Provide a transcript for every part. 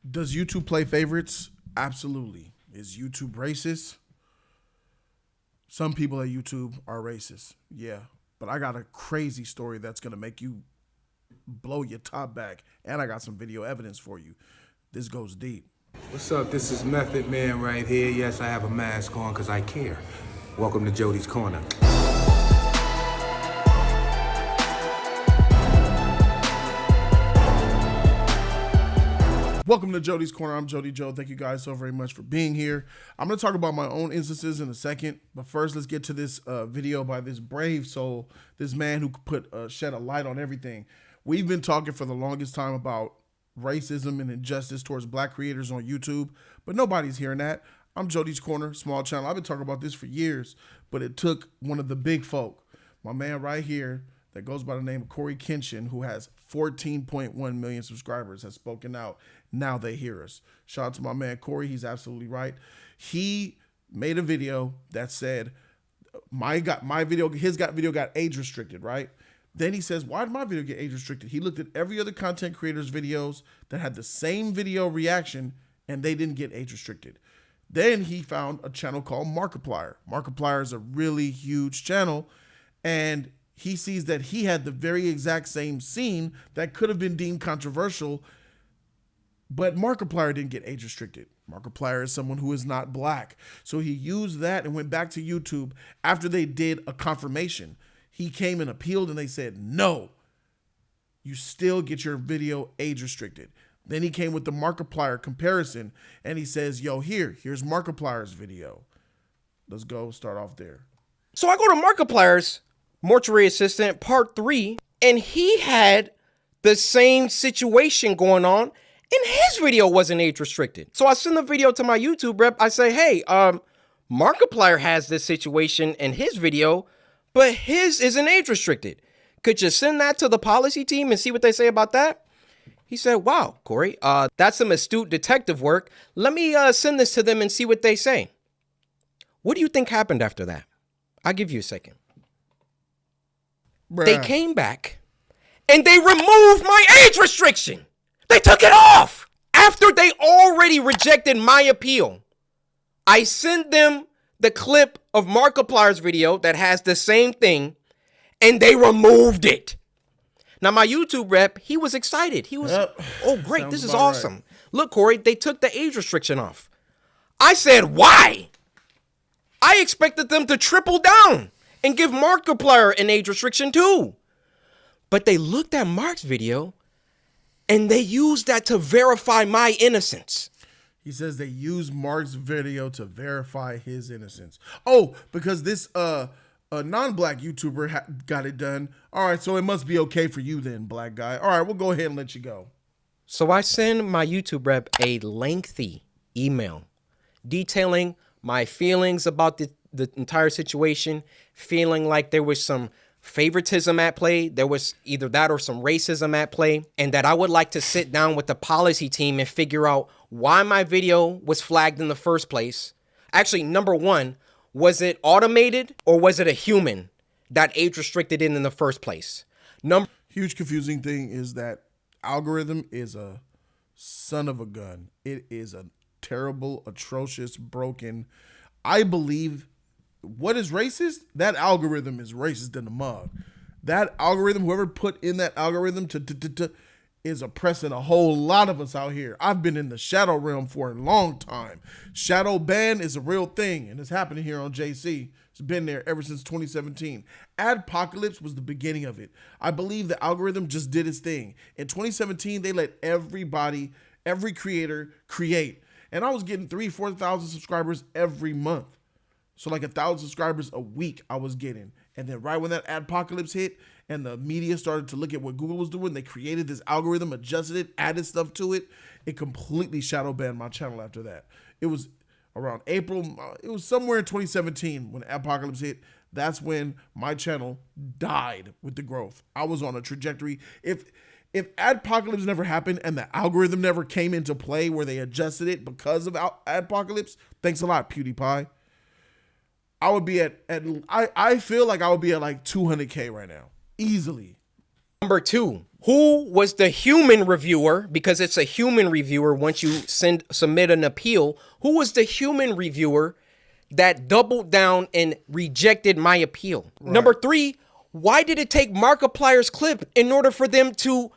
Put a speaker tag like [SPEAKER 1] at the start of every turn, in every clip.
[SPEAKER 1] Does YouTube play favorites? Absolutely. Is YouTube racist? Some people at YouTube are racist. Yeah. But I got a crazy story that's going to make you blow your top back. And I got some video evidence for you. This goes deep.
[SPEAKER 2] What's up? This is Method Man right here. Yes, I have a mask on because I care. Welcome to Jody's Corner.
[SPEAKER 1] Welcome to Jody's Corner. I'm Jody Joe. Thank you guys so very much for being here. I'm going to talk about my own instances in a second, but first let's get to this video by this brave soul, this man who put shed a light on everything. We've been talking for the longest time about racism and injustice towards black creators on YouTube, but nobody's hearing that. I'm Jody's Corner, small channel. I've been talking about this for years, but it took one of the big folk, my man right here, that goes by the name of Cory Kenshin, who has 14.1 million subscribers, has spoken out. Now they hear us. Shout out to my man Cory. He's absolutely right. He made a video that said his video got age restricted, right? Then he says, why did my video get age restricted? He looked at every other content creator's videos that had the same video reaction and they didn't get age restricted. Then he found a channel called Markiplier. Markiplier is a really huge channel, and he sees that he had the very exact same scene that could have been deemed controversial, but Markiplier didn't get age restricted. Markiplier is someone who is not black. So he used that and went back to YouTube after they did a confirmation. He came and appealed and they said, no, you still get your video age restricted. Then he came with the Markiplier comparison and he says, yo, here's Markiplier's video. Let's go start off there.
[SPEAKER 3] So I go to Markiplier's Mortuary Assistant Part 3, and he had the same situation going on, and his video wasn't age restricted. So I send the video to my YouTube rep. I say, hey, Markiplier has this situation in his video, but his isn't age restricted. Could you send that to the policy team and see what they say about that? He said, wow, Cory, that's some astute detective work. Let me send this to them and see what they say. What do you think happened after that? I'll give you a second.
[SPEAKER 1] Bruh.
[SPEAKER 3] They came back and they removed my age restriction. They took it off after they already rejected my appeal. I sent them the clip of Markiplier's video that has the same thing, and they removed it. Now, my YouTube rep, he was excited. He was, oh, great, this is awesome. Right. Look, Cory, they took the age restriction off. I said, why? I expected them to triple down and give Markiplier an age restriction too. But they looked at Mark's video and they used that to verify my innocence.
[SPEAKER 1] He says they used Mark's video to verify his innocence. Oh, because this a non-black YouTuber got it done. All right, so it must be okay for you then, black guy. All right, we'll go ahead and let you go.
[SPEAKER 3] So I send my YouTube rep a lengthy email detailing my feelings about the entire situation, feeling like there was some favoritism at play. There was either that or some racism at play, and that I would like to sit down with the policy team and figure out why my video was flagged in the first place. Actually, number one, was it automated or was it a human that age restricted it in the first place?
[SPEAKER 1] Huge confusing thing is that algorithm is a son of a gun. It is a terrible, atrocious, broken. I believe what is racist? That algorithm is racist in the mug. That algorithm, whoever put in that algorithm is oppressing a whole lot of us out here. I've been in the shadow realm for a long time. Shadow ban is a real thing, and it's happening here on JC. It's been there ever since 2017. Adpocalypse was the beginning of it. I believe the algorithm just did its thing. In 2017, they let everybody, every creator create. And I was getting 3,000-4,000 subscribers every month. So like 1,000 subscribers a week I was getting. And then right when that adpocalypse hit and the media started to look at what Google was doing, they created this algorithm, adjusted it, added stuff to it. It completely shadow banned my channel after that. It was around April. It was somewhere in 2017 when adpocalypse hit. That's when my channel died with the growth. I was on a trajectory. If adpocalypse never happened and the algorithm never came into play where they adjusted it because of adpocalypse, thanks a lot, PewDiePie. I would be I feel like I would be at like 200K right now. Easily.
[SPEAKER 3] Number 2, who was the human reviewer? Because it's a human reviewer once you submit an appeal. Who was the human reviewer that doubled down and rejected my appeal? Right. Number 3, why did it take Markiplier's clip in order for them to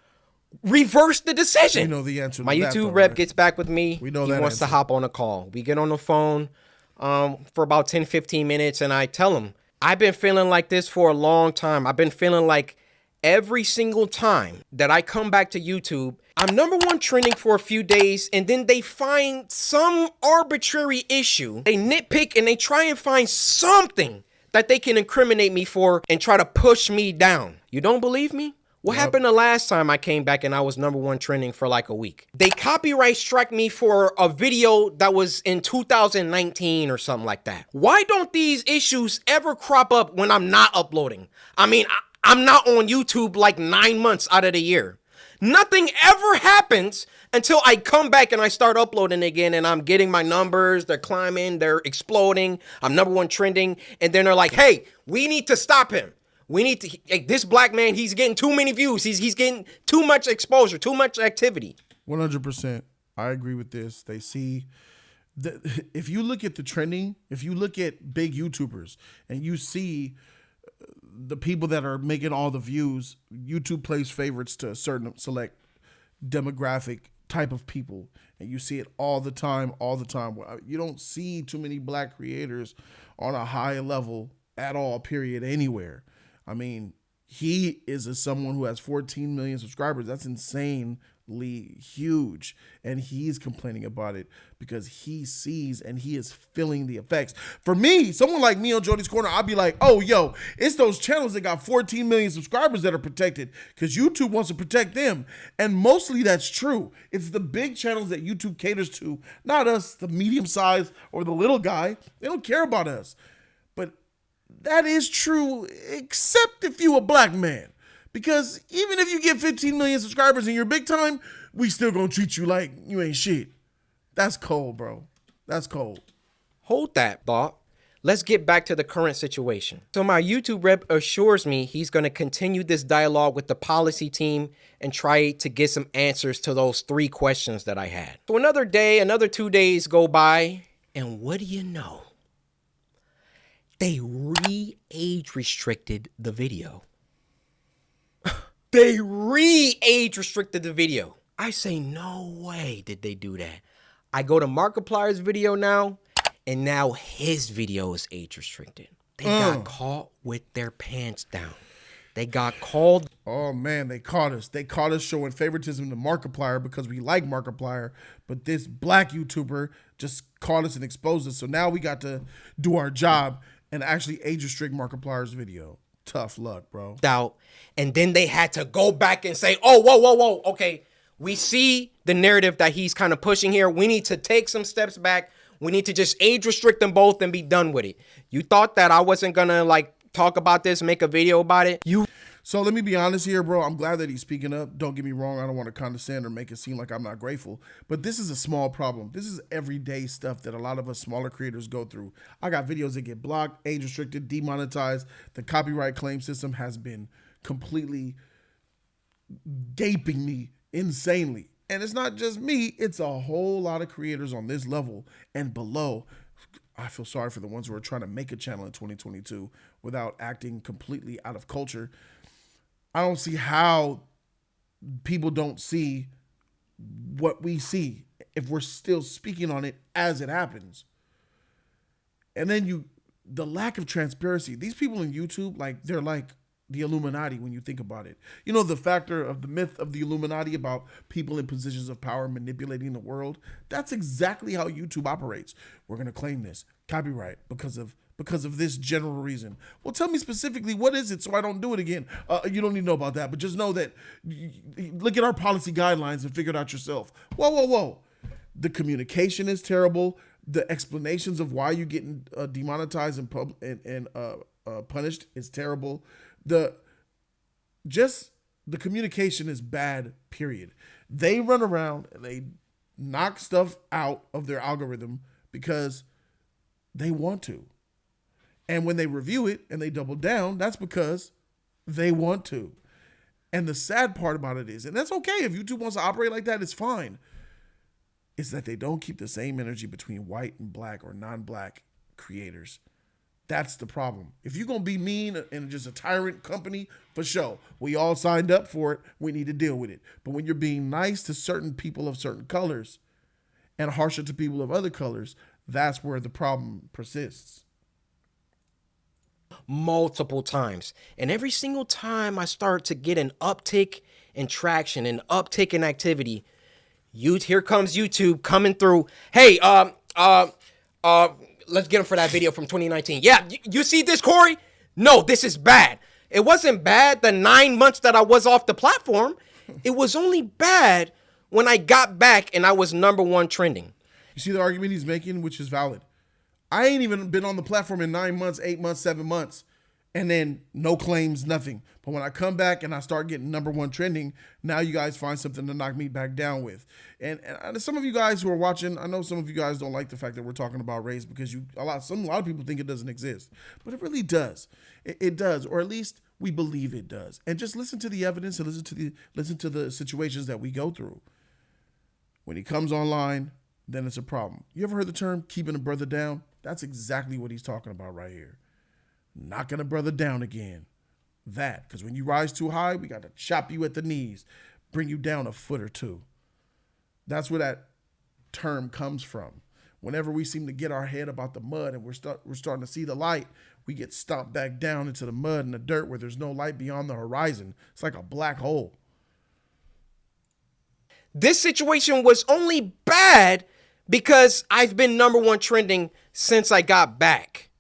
[SPEAKER 3] reverse the decision?
[SPEAKER 1] You know the answer to
[SPEAKER 3] my
[SPEAKER 1] that,
[SPEAKER 3] YouTube
[SPEAKER 1] though,
[SPEAKER 3] rep
[SPEAKER 1] right?
[SPEAKER 3] gets back with me.
[SPEAKER 1] We know
[SPEAKER 3] he
[SPEAKER 1] that
[SPEAKER 3] wants
[SPEAKER 1] answer.
[SPEAKER 3] to hop on a call. We get on the phone for about 10-15 minutes, and I tell him, I've been feeling like this for a long time. I've been feeling like every single time that I come back to YouTube, I'm #1 trending for a few days, and then they find some arbitrary issue. They nitpick and they try and find something that they can incriminate me for and try to push me down. You don't believe me? What happened the last time I came back and I was #1 trending for like a week? They copyright struck me for a video that was in 2019 or something like that. Why don't these issues ever crop up when I'm not uploading? I mean, I'm not on YouTube like 9 months out of the year. Nothing ever happens until I come back and I start uploading again, and I'm getting my numbers, they're climbing, they're exploding, I'm #1 trending, and then they're like, hey, we need to stop him. We need to, this black man, he's getting too many views. He's getting too much exposure, too much activity.
[SPEAKER 1] 100%. I agree with this. They see that if you look at the trending, if you look at big YouTubers and you see the people that are making all the views, YouTube plays favorites to a certain select demographic type of people. And you see it all the time, all the time. You don't see too many black creators on a high level at all, period, anywhere. I mean, he is someone who has 14 million subscribers. That's insanely huge. And he's complaining about it because he sees and he is feeling the effects. For me, someone like me on Jody's Corner, I'd be like, oh, yo, it's those channels that got 14 million subscribers that are protected because YouTube wants to protect them. And mostly that's true. It's the big channels that YouTube caters to, not us, the medium size or the little guy. They don't care about us. But that is true, except if you a black man. Because even if you get 15 million subscribers and you're big time, we still gonna treat you like you ain't shit. That's cold, bro. That's cold.
[SPEAKER 3] Hold that thought. Let's get back to the current situation. So my YouTube rep assures me he's gonna continue this dialogue with the policy team and try to get some answers to those 3 questions that I had. So another day, another 2 days go by, and what do you know? They re-age restricted the video. They re-age restricted the video. I say, no way did they do that. I go to Markiplier's video now, and now his video is age restricted. They got caught with their pants down. They got called.
[SPEAKER 1] Oh, man, they caught us. They caught us showing favoritism to Markiplier because we like Markiplier, but this black YouTuber just caught us and exposed us. So now we got to do our job and actually age restrict Markiplier's video. Tough luck, bro.
[SPEAKER 3] Out, and then they had to go back and say, oh, whoa. Okay, we see the narrative that he's kind of pushing here. We need to take some steps back. We need to just age restrict them both and be done with it. You thought that I wasn't gonna like talk about this, make a video about it?
[SPEAKER 1] So let me be honest here, bro. I'm glad that he's speaking up. Don't get me wrong. I don't want to condescend or make it seem like I'm not grateful. But this is a small problem. This is everyday stuff that a lot of us smaller creators go through. I got videos that get blocked, age restricted, demonetized. The copyright claim system has been completely gaping me insanely. And it's not just me. It's a whole lot of creators on this level and below. I feel sorry for the ones who are trying to make a channel in 2022 without acting completely out of culture. I don't see how people don't see what we see if we're still speaking on it as it happens. And then the lack of transparency. These people in YouTube, like, they're like the Illuminati when you think about it. You know, the factor of the myth of the Illuminati about people in positions of power manipulating the world. That's exactly how YouTube operates. We're going to claim this copyright because of this general reason. Well, tell me specifically, what is it so I don't do it again? You don't need to know about that, but just know that look at our policy guidelines and figure it out yourself. Whoa. The communication is terrible. The explanations of why you're getting demonetized and punished is terrible. The communication is bad, period. They run around and they knock stuff out of their algorithm because they want to. And when they review it and they double down, that's because they want to. And the sad part about it is, and that's okay if YouTube wants to operate like that, it's fine, is that they don't keep the same energy between white and black or non-black creators. That's the problem. If you're going to be mean and just a tyrant company, for sure, we all signed up for it. We need to deal with it. But when you're being nice to certain people of certain colors and harsher to people of other colors, that's where the problem persists.
[SPEAKER 3] Multiple times. And every single time I start to get an uptick in traction, an uptick in activity, here comes YouTube coming through. Hey, let's get him for that video from 2019. Yeah, you see this, Cory? No, this is bad. It wasn't bad the 9 months that I was off the platform. It was only bad when I got back and I was #1 trending.
[SPEAKER 1] You see the argument he's making, which is valid. I ain't even been on the platform in 9 months, 8 months, 7 months, and then no claims, nothing. But when I come back and I start getting #1 trending, now you guys find something to knock me back down with. And some of you guys who are watching, I know some of you guys don't like the fact that we're talking about race because a lot of people think it doesn't exist, but it really does. It does, or at least we believe it does. And just listen to the evidence and listen to the situations that we go through. When he comes online, then it's a problem. You ever heard the term keeping a brother down? That's exactly what he's talking about right here. Knocking a brother down again. That, because when you rise too high, we got to chop you at the knees, bring you down a foot or two. That's where that term comes from. Whenever we seem to get our head about the mud and we're starting to see the light, we get stomped back down into the mud and the dirt where there's no light beyond the horizon. It's like a black hole.
[SPEAKER 3] This situation was only bad because I've been #1 trending since I got back.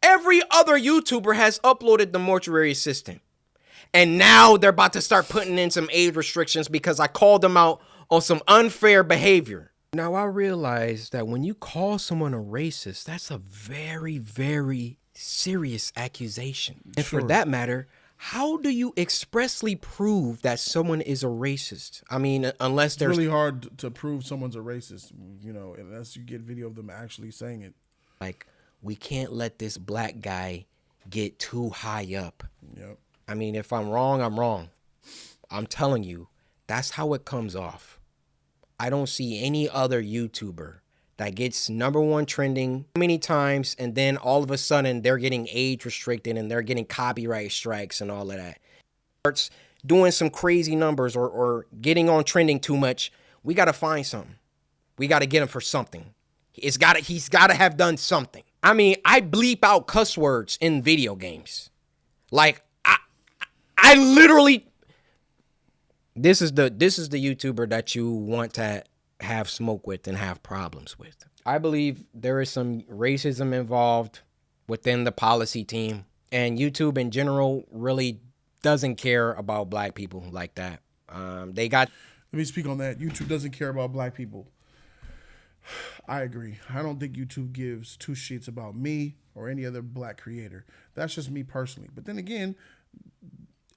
[SPEAKER 3] Every other YouTuber has uploaded the mortuary assistant. And now they're about to start putting in some age restrictions because I called them out on some unfair behavior. Now I realize that when you call someone a racist, that's a very, very serious accusation. And for that matter, how do you expressly prove that someone is a racist? I mean, unless there's...
[SPEAKER 1] It's really hard to prove someone's a racist, unless you get video of them actually saying it.
[SPEAKER 3] Like, we can't let this black guy get too high up.
[SPEAKER 1] Yep.
[SPEAKER 3] I mean, if I'm wrong, I'm wrong. I'm telling you, that's how it comes off. I don't see any other YouTuber that gets #1 trending many times and then all of a sudden they're getting age restricted and they're getting copyright strikes and all of that. Starts doing some crazy numbers or getting on trending too much. We got to find something. We got to get him for something. He's got to have done something. I mean, I bleep out cuss words in video games. Like, I literally... This is the YouTuber that you want to have smoke with and have problems with. I believe there is some racism involved within the policy team, and YouTube in general really doesn't care about black people like that. Let
[SPEAKER 1] me speak on that. YouTube doesn't care about black people. I agree. I don't think YouTube gives two shits about me or any other black creator. That's just me personally. But then again,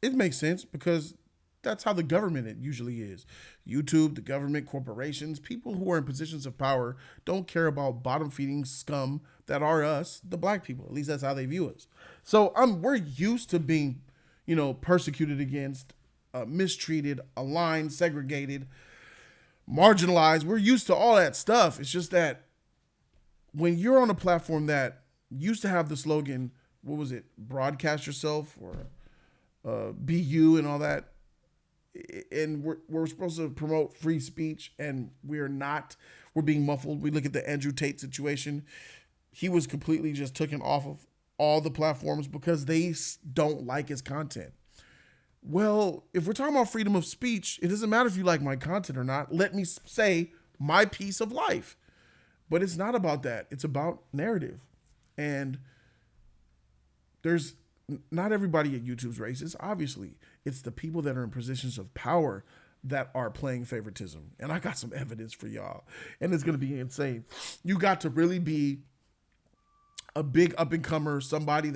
[SPEAKER 1] it makes sense because that's how the government usually is. YouTube, the government, corporations, people who are in positions of power don't care about bottom-feeding scum that are us, the black people. At least that's how they view us. So we're used to being, persecuted against, mistreated, aligned, segregated, marginalized. We're used to all that stuff. It's just that when you're on a platform that used to have the slogan, what was it? Broadcast yourself or be you and all that. And we're supposed to promote free speech, and we're not. We're being muffled. We look at the Andrew Tate situation. He was completely just taken off of all the platforms because they don't like his content. Well, if we're talking about freedom of speech, it doesn't matter if you like my content or not. Let me say my piece of life. But it's not about that. It's about narrative. And there's not everybody at YouTube's racist, obviously. It's the people that are in positions of power that are playing favoritism. And I got some evidence for y'all. And it's going to be insane. You got to really be a big up-and-comer, somebody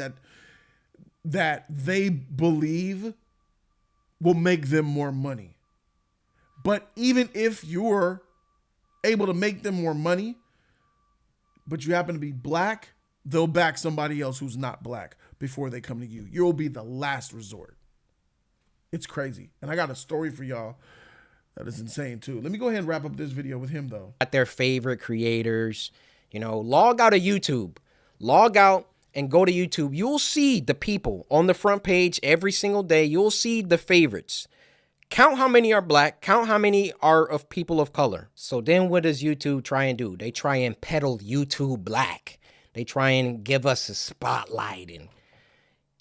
[SPEAKER 1] that they believe will make them more money. But even if you're able to make them more money, but you happen to be black, they'll back somebody else who's not black before they come to you. You'll be the last resort. It's crazy. And I got a story for y'all that is insane too. Let me go ahead and wrap up this video with him though.
[SPEAKER 3] At their favorite creators, you know, log out of YouTube. Log out and go to YouTube. You'll see the people on the front page every single day. You'll see the favorites. Count how many are black. Count how many are of people of color. So then what does YouTube try and do? They try and peddle YouTube black. They try and give us a spotlight. And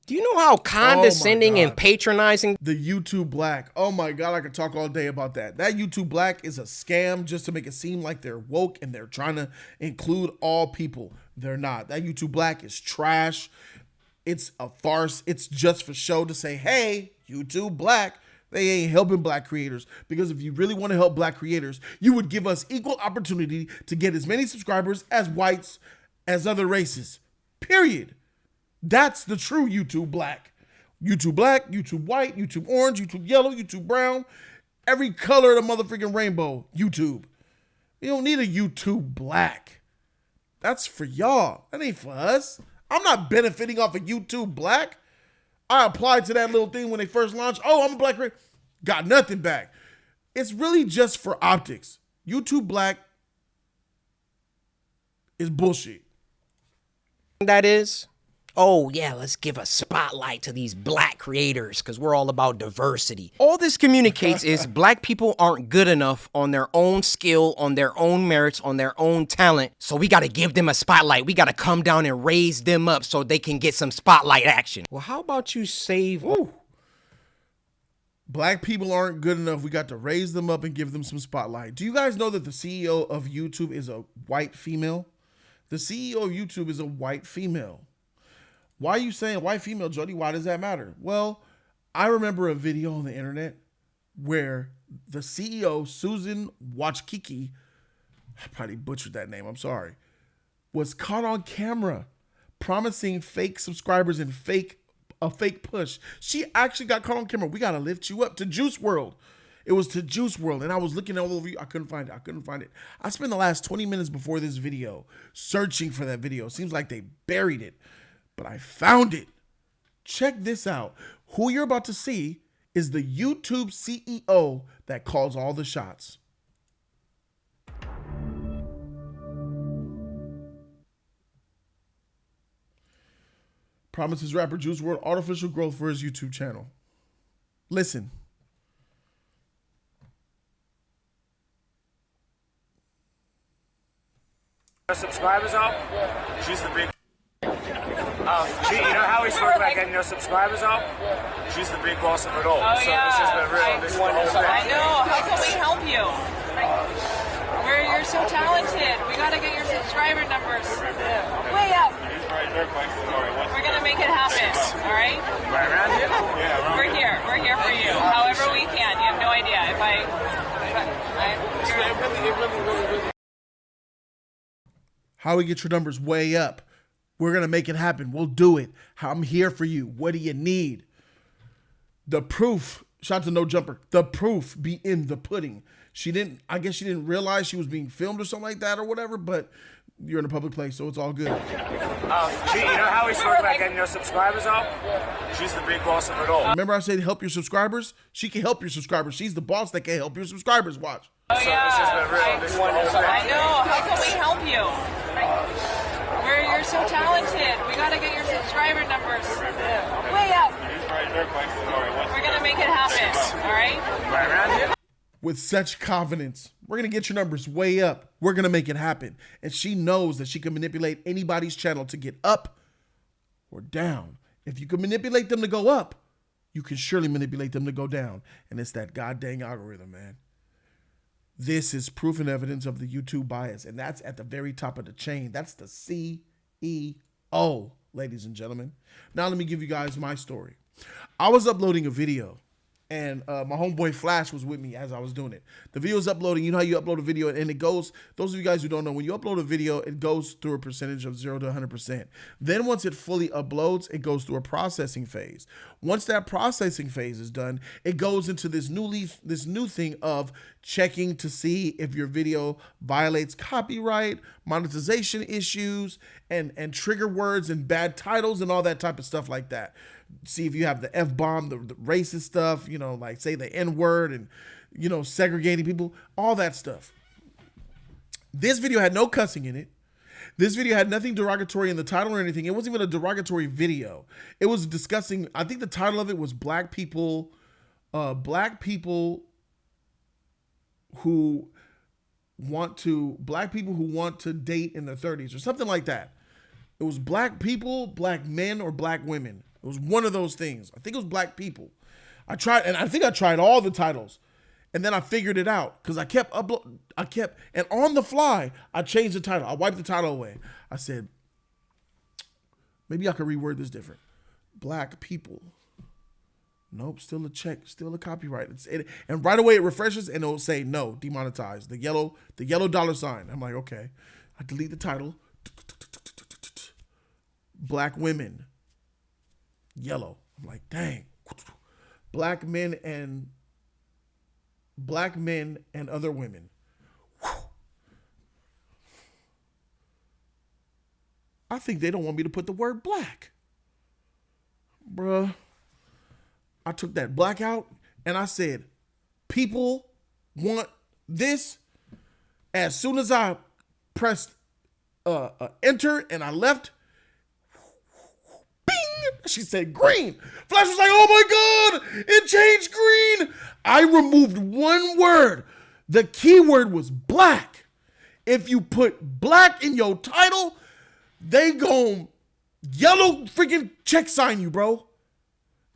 [SPEAKER 3] do you know how condescending and patronizing
[SPEAKER 1] the YouTube black? Oh my God, I could talk all day about that. That YouTube black is a scam just to make it seem like they're woke and they're trying to include all people. They're not. That YouTube black is trash. It's a farce. It's just for show to say, hey, YouTube black. They ain't helping black creators, because if you really want to help black creators, you would give us equal opportunity to get as many subscribers as whites, as other races, period. That's the true YouTube black. YouTube black, YouTube white, YouTube orange, YouTube yellow, YouTube brown, every color of the motherfucking rainbow, YouTube. You don't need a YouTube black. That's for y'all. That ain't for us. I'm not benefiting off of YouTube black. I applied to that little thing when they first launched. Oh, I'm a black creator. Got nothing back. It's really just for optics. YouTube black is bullshit.
[SPEAKER 3] that is? Oh yeah, let's give a spotlight to these black creators because we're all about diversity. All this communicates is black people aren't good enough on their own skill, on their own merits, on their own talent. So we got to give them a spotlight. We got to come down and raise them up so they can get some spotlight action. Well, how about you save...
[SPEAKER 1] Ooh. Black people aren't good enough. We got to raise them up and give them some spotlight. Do you guys know that the CEO of YouTube is a white female? The CEO of YouTube is a white female. Why are you saying white female, Jody? Why does that matter? Well, I remember a video on the internet where the CEO, Susan Wojcicki, I probably butchered that name, I'm sorry, was caught on camera promising fake subscribers and a fake push. She actually got caught on camera. We got to lift you up to Juice World. It was to Juice World, and I was looking all over you. I couldn't find it. I spent the last 20 minutes before this video searching for that video. Seems like they buried it, but I found it. Check this out. Who you're about to see is the YouTube CEO that calls all the shots. Promises rapper Juice WRLD artificial growth for his YouTube channel. Listen.
[SPEAKER 4] Subscribers up. She's the big. Gee, you know how we spoke about getting your subscribers up? She's the big boss of it all.
[SPEAKER 5] Oh,
[SPEAKER 4] so
[SPEAKER 5] yeah.
[SPEAKER 4] this is the real. This is the whole thing.
[SPEAKER 5] I know. How can we help you? You're so talented. We gotta get your subscriber numbers way up. We're gonna make it happen. All right?
[SPEAKER 4] Right around here? Yeah.
[SPEAKER 5] We're here. We're here for you. However we can. You have no idea.
[SPEAKER 1] How we get your numbers way up. We're going to make it happen. We'll do it. I'm here for you. What do you need? The proof, shout out to No Jumper, the proof be in the pudding. I guess she didn't realize she was being filmed or something like that or whatever, but you're in a public place, so it's all good.
[SPEAKER 4] Gee, you know how we spoke about getting your subscribers up? She's the big boss of it all.
[SPEAKER 1] Remember I said help your subscribers? She can help your subscribers. She's the boss that can help your subscribers. Watch.
[SPEAKER 5] Oh, yeah.
[SPEAKER 4] This is the real. This is the whole thing.
[SPEAKER 5] I know. How can we help you? You're so talented. We gotta get your subscriber numbers way up. We're gonna make it happen. All right?
[SPEAKER 4] Right around here?
[SPEAKER 1] With such confidence, we're going to get your numbers way up. We're going to make it happen. And she knows that she can manipulate anybody's channel to get up or down. If you can manipulate them to go up, you can surely manipulate them to go down. And it's that goddamn algorithm, man. This is proof and evidence of the YouTube bias. And that's at the very top of the chain. That's the CEO, ladies and gentlemen. Now let me give you guys my story. I was uploading a video. And my homeboy Flash was with me as I was doing it. The video is uploading. You know how you upload a video and it goes, those of you guys who don't know, when you upload a video, it goes through a percentage of 0 to 100%. Then once it fully uploads, it goes through a processing phase. Once that processing phase is done, it goes into this new thing of checking to see if your video violates copyright, monetization issues, and trigger words and bad titles and all that type of stuff like that. see if you have the F-bomb, the racist stuff, you know, like say the N-word and, you know, segregating people, all that stuff. This video had no cussing in it. This video had nothing derogatory in the title or anything. It wasn't even a derogatory video. It was discussing, I think the title of it was black people who want to date in their 30s or something like that. It was black people, black men, or black women. It was one of those things. I think it was black people. I think I tried all the titles. And then I figured it out because and on the fly, I changed the title. I wiped the title away. I said, maybe I could reword this different. Black people. Nope, still a check, still a copyright. And right away it refreshes and it'll say no, demonetized. The yellow $. I'm like, okay. I delete the title. Black women. Yellow. I'm like, dang. Black men and other women. I think they don't want me to put the word black. Bruh. I took that black out and I said, people want this. As soon as I pressed enter and I left, bing, she said green. Flash was like, oh my God, it changed green. I removed one word. The keyword was black. If you put black in your title, they gon' yellow freaking check sign you, bro.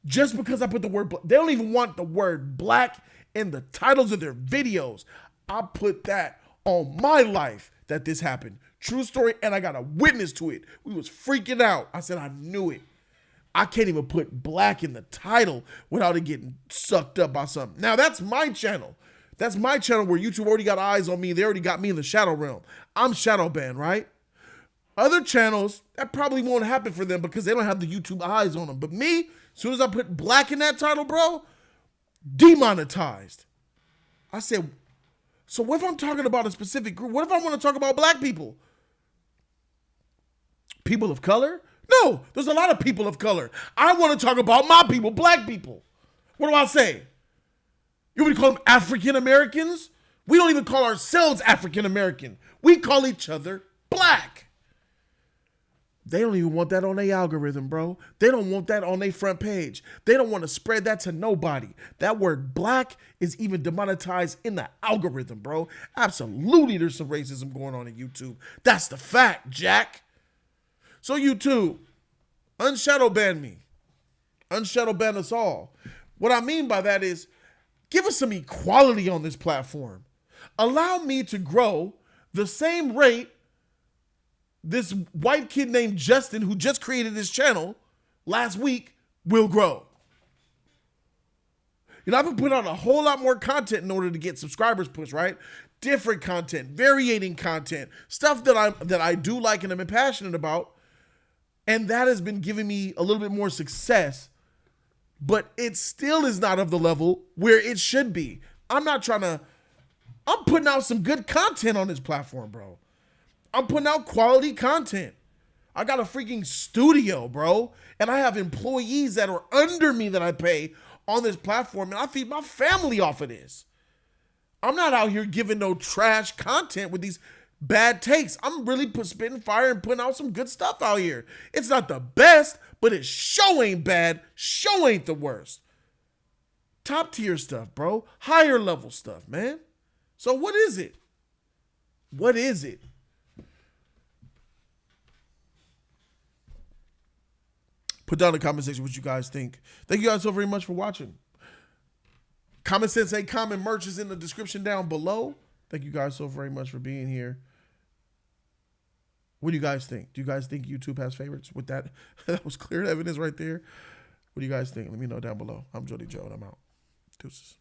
[SPEAKER 1] Just because I put the word black. They don't even want the word black in the titles of their videos. I put that on my life that this happened. True story, and I got a witness to it. We was freaking out. I said I knew it. I can't even put black in the title without it getting sucked up by something. Now, that's my channel. That's my channel where YouTube already got eyes on me. They already got me in the shadow realm. I'm shadow banned, right? Other channels, that probably won't happen for them because they don't have the YouTube eyes on them. But me, as soon as I put black in that title, bro, demonetized. I said, so what if I'm talking about a specific group? What if I want to talk about black people? People of color? No, there's a lot of people of color. I want to talk about my people, black people. What do I say? You want me to call them African Americans? We don't even call ourselves African American. We call each other black. They don't even want that on their algorithm, bro. They don't want that on their front page. They don't want to spread that to nobody. That word black is even demonetized in the algorithm, bro. Absolutely, there's some racism going on in YouTube. That's the fact, Jack. So YouTube, unshadow ban me. Unshadow ban us all. What I mean by that is, give us some equality on this platform. Allow me to grow the same rate this white kid named Justin, who just created this channel last week, will grow. You know, I've been putting out a whole lot more content in order to get subscribers pushed, right? Different content, varying content, stuff that I do like and I'm passionate about. And that has been giving me a little bit more success, but it still is not of the level where it should be. I'm putting out some good content on this platform, bro. I'm putting out quality content. I got a freaking studio, bro. And I have employees that are under me that I pay on this platform. And I feed my family off of this. I'm not out here giving no trash content with these bad takes. I'm really spitting fire and putting out some good stuff out here. It's not the best, but it show ain't bad. Show ain't the worst. Top tier stuff, bro. Higher level stuff, man. So what is it? What is it? Put down in the comment section what you guys think. Thank you guys so very much for watching. Common Sense Ain't Common merch is in the description down below. Thank you guys so very much for being here. What do you guys think? Do you guys think YouTube has favorites? With that, that was clear evidence right there. What do you guys think? Let me know down below. I'm Jody Joe and I'm out. Deuces.